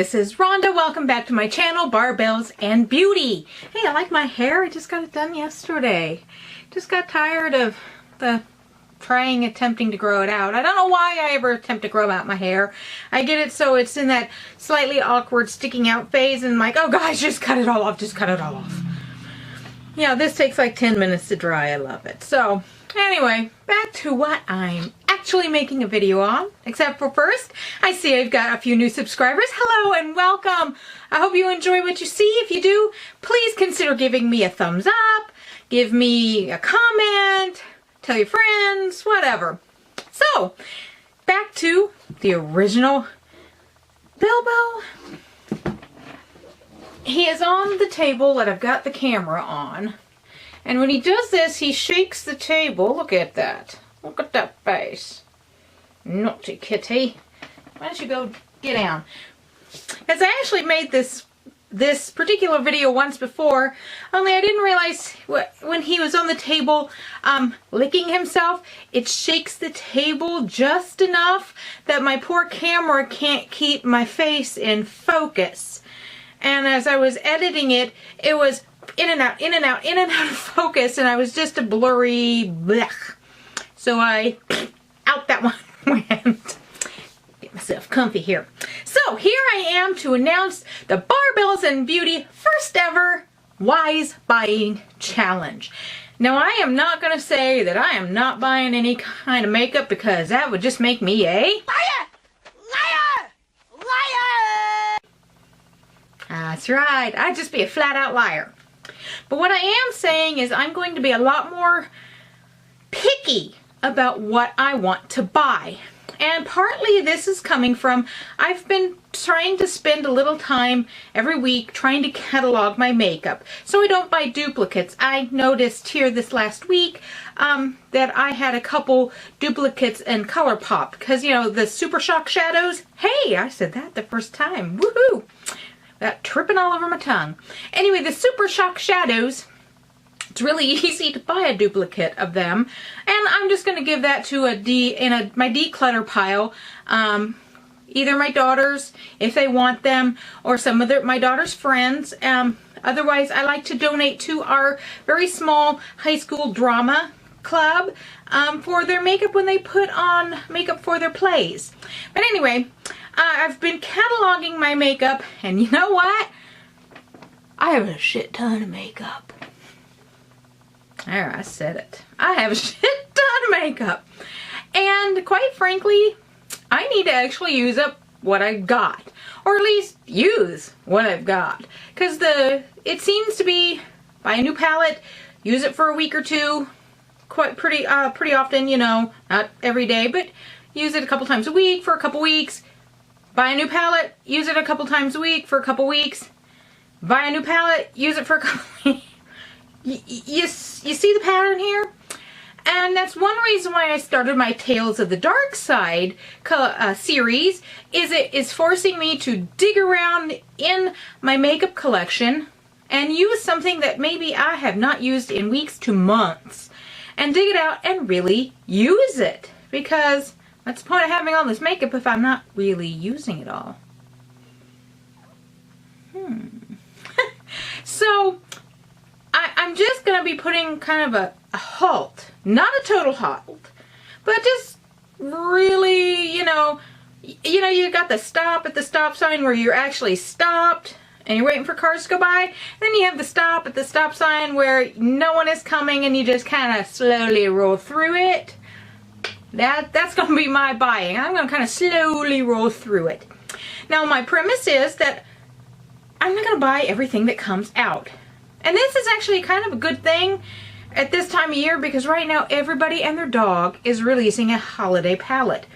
this is Rhonda. Welcome back to my channel, Barbells and Beauty. Hey, I like my hair. I just got it done yesterday. Just got tired of attempting to grow it out. I don't know why I ever attempt to grow out my hair. I get it so it's in that slightly awkward sticking out phase and I'm like, oh guys, just cut it all off. Just cut it all off. Yeah, this takes like 10 minutes to dry. I love it. So anyway, back to what I'm actually making a video on. Except for first, I see I've got a few new subscribers. Hello and welcome. I hope you enjoy what you see. If you do, please consider giving me a thumbs up, give me a comment, tell your friends, whatever. So, back to the original Bilbo. He is on the table that I've got the camera on. And when he does this, he shakes the table. Look at that. Look at that face. Naughty kitty. Why don't you go get down? As I actually made this particular video once before, only I didn't realize when he was on the table licking himself, it shakes the table just enough that my poor camera can't keep my face in focus. And as I was editing it, it was in and out, in and out, in and out of focus, and I was just a blurry blech. So out that one went. Get myself comfy here. So here I am to announce the Barbells and Beauty first ever Wise Buying Challenge. Now I am not going to say that I am not buying any kind of makeup because that would just make me a liar! Liar! Liar! That's right. I'd just be a flat out liar. But what I am saying is I'm going to be a lot more picky about what I want to buy. And partly this is coming from I've been trying to spend a little time every week trying to catalog my makeup so I don't buy duplicates. I noticed here this last week that I had a couple duplicates in ColourPop because, you know, the Super Shock shadows. Hey, I said that the first time. Woohoo! That tripping all over my tongue. Anyway, the Super Shock shadows, it's really easy to buy a duplicate of them, and I'm just going to give that to my declutter pile. Either my daughters, if they want them, or some of my daughter's friends. Otherwise, I like to donate to our very small high school drama club for their makeup when they put on makeup for their plays. But anyway, I've been cataloging my makeup, and you know what? I have a shit ton of makeup. There, I said it. I have a shit ton of makeup. And quite frankly, I need to actually use up what I've got. Or at least use what I've got. Because it seems to be, buy a new palette, use it for a week or two, pretty often, you know, not every day, but use it a couple times a week for a couple weeks. Buy a new palette, use it a couple times a week for a couple weeks. Buy a new palette, use it for a couple weeks. You see the pattern here? And that's one reason why I started my Tales of the Dark Side series, is it is forcing me to dig around in my makeup collection and use something that maybe I have not used in weeks to months. And dig it out and really use it. Because what's the point of having all this makeup if I'm not really using it all? So I'm just going to be putting kind of a halt. Not a total halt. But just really, you know, you got the stop at the stop sign where you're actually stopped and you're waiting for cars to go by. Then you have the stop at the stop sign where no one is coming and you just kind of slowly roll through it. That's going to be my buying. I'm going to kind of slowly roll through it. Now my premise is that I'm not going to buy everything that comes out. And this is actually kind of a good thing at this time of year because right now everybody and their dog is releasing a holiday palette.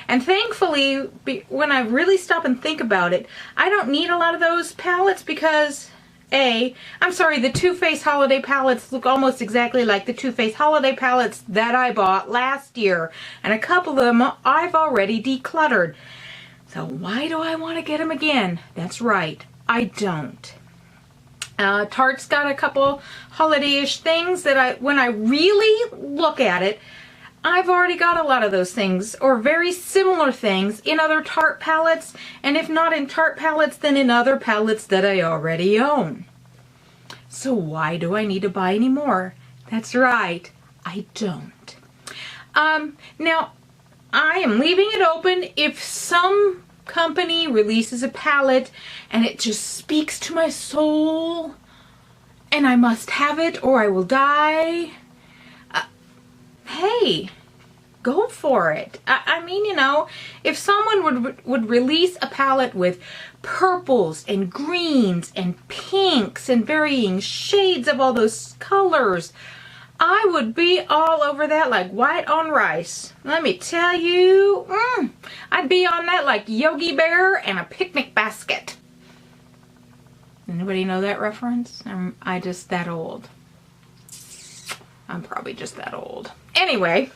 And thankfully, when I really stop and think about it, I don't need a lot of those palettes because I'm sorry, the Too Faced holiday palettes look almost exactly like the Too Faced holiday palettes that I bought last year. And a couple of them I've already decluttered. So why do I want to get them again? That's right, I don't. Tarte's got a couple holiday-ish things that when I really look at it, I've already got a lot of those things, or very similar things, in other Tarte palettes, and if not in Tarte palettes, then in other palettes that I already own. So why do I need to buy any more? That's right, I don't. Now, I am leaving it open. If some company releases a palette and it just speaks to my soul and I must have it or I will die, hey, go for it. I mean, you know, if someone would release a palette with purples and greens and pinks and varying shades of all those colors, I would be all over that like white on rice. Let me tell you, I'd be on that like Yogi Bear and a picnic basket. Anybody know that reference? I just that old. I'm probably just that old. Anyway,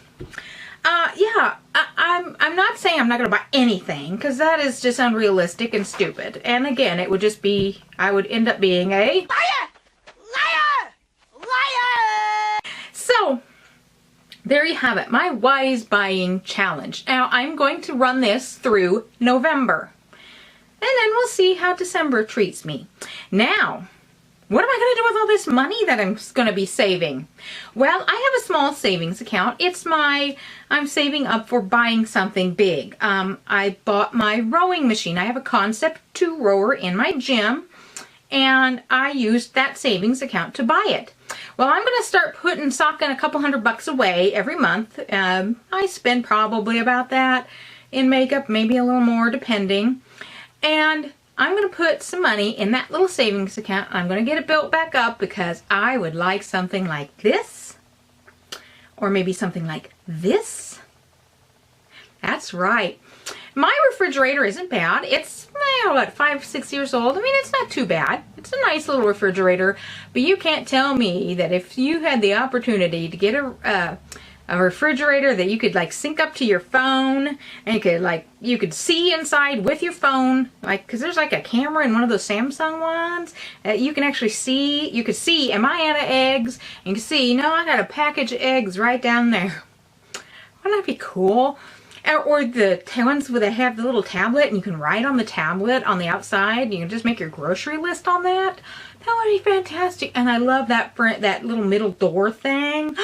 yeah, I'm not saying I'm not going to buy anything, because that is just unrealistic and stupid. And again, it would just be, I would end up being a liar! Liar! Liar! So, there you have it, my wise buying challenge. Now, I'm going to run this through November. And then we'll see how December treats me. Now, what am I going to do with all this money that I'm going to be saving? Well, I have a small savings account. It's I'm saving up for buying something big. I bought my rowing machine. I have a Concept 2 rower in my gym, and I used that savings account to buy it. Well, I'm going to start socking a couple $100 away every month. I spend probably about that in makeup, maybe a little more depending. And I'm going to put some money in that little savings account. I'm going to get it built back up because I would like something like this. Or maybe something like this. That's right. My refrigerator isn't bad. It's, what, 5, 6 years old. I mean, it's not too bad. It's a nice little refrigerator. But you can't tell me that if you had the opportunity to get a refrigerator that you could like sync up to your phone, and you could see inside with your phone, like, because there's like a camera in one of those Samsung ones that you can actually see. You could see, am I out of eggs? And you can see, you know, I got a package of eggs right down there. Wouldn't that be cool? Or the ones where they have the little tablet and you can write on the tablet on the outside. You can just make your grocery list on that. That would be fantastic. And I love that little middle door thing.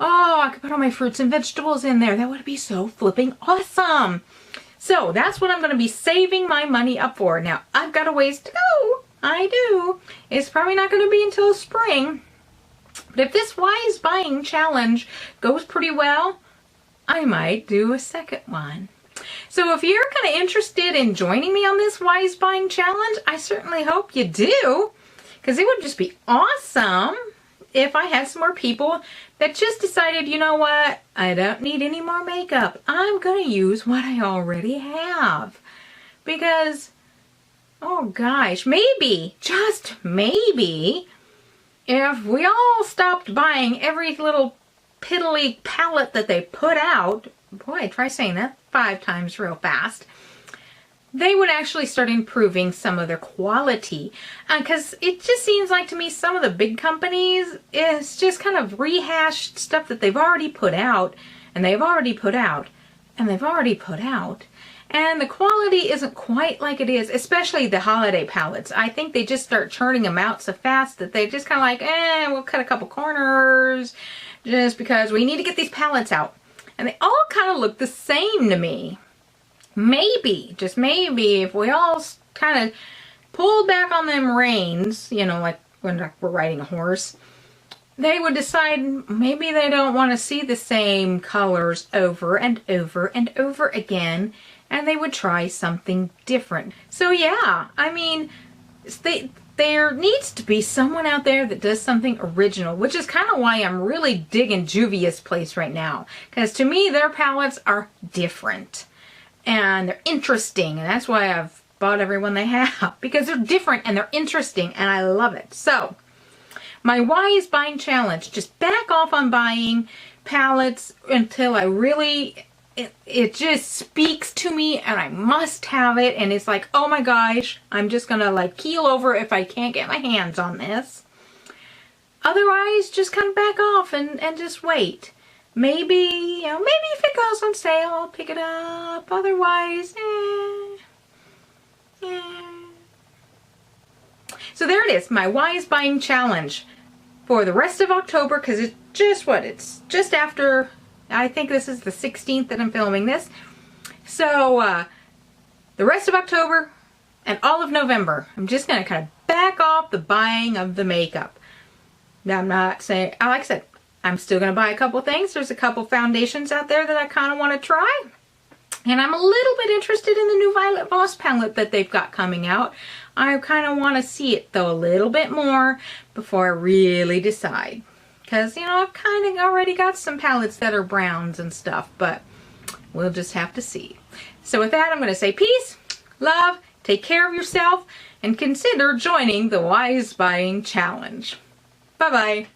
Oh, I could put all my fruits and vegetables in there. That would be so flipping awesome. So that's what I'm going to be saving my money up for. Now, I've got a ways to go. I do. It's probably not going to be until spring. But if this wise buying challenge goes pretty well, I might do a second one. So if you're kind of interested in joining me on this wise buying challenge, I certainly hope you do. Because it would just be awesome if I had some more people that just decided, you know what, I don't need any more makeup. I'm going to use what I already have. Because, oh gosh, maybe, just maybe, if we all stopped buying every little piddly palette that they put out, boy, try saying that 5 times real fast, they would actually start improving some of their quality. Because it just seems like to me some of the big companies is just kind of rehashed stuff that they've already put out, and they've already put out, and they've already put out. And the quality isn't quite like it is, especially the holiday palettes. I think they just start churning them out so fast that they just kind of like, we'll cut a couple corners just because we need to get these palettes out. And they all kind of look the same to me. Maybe, just maybe, if we all kind of pulled back on them reins, you know, like when we're riding a horse, they would decide maybe they don't want to see the same colors over and over and over again, and they would try something different. So yeah, I mean, there needs to be someone out there that does something original, which is kind of why I'm really digging Juvia's place right now. Because to me, their palettes are different. And they're interesting, and that's why I've bought everyone they have, because they're different and they're interesting, and I love it. So, my wise buying challenge, just back off on buying palettes until I really, it just speaks to me and I must have it, and it's like, oh my gosh, I'm just gonna like keel over if I can't get my hands on this. Otherwise, just kind of back off and just wait. maybe, maybe if it goes on sale, I'll pick it up. Otherwise, So there it is, my wise buying challenge for the rest of October, because it's just after, I think this is the 16th that I'm filming this. So the rest of October and all of November, I'm just going to kind of back off the buying of the makeup. Now, I'm not saying, like I said, I'm still going to buy a couple things. There's a couple foundations out there that I kind of want to try. And I'm a little bit interested in the new Violet Voss palette that they've got coming out. I kind of want to see it, though, a little bit more before I really decide. Because, I've kind of already got some palettes that are browns and stuff, but we'll just have to see. So with that, I'm going to say peace, love, take care of yourself, and consider joining the Wise Buying Challenge. Bye-bye.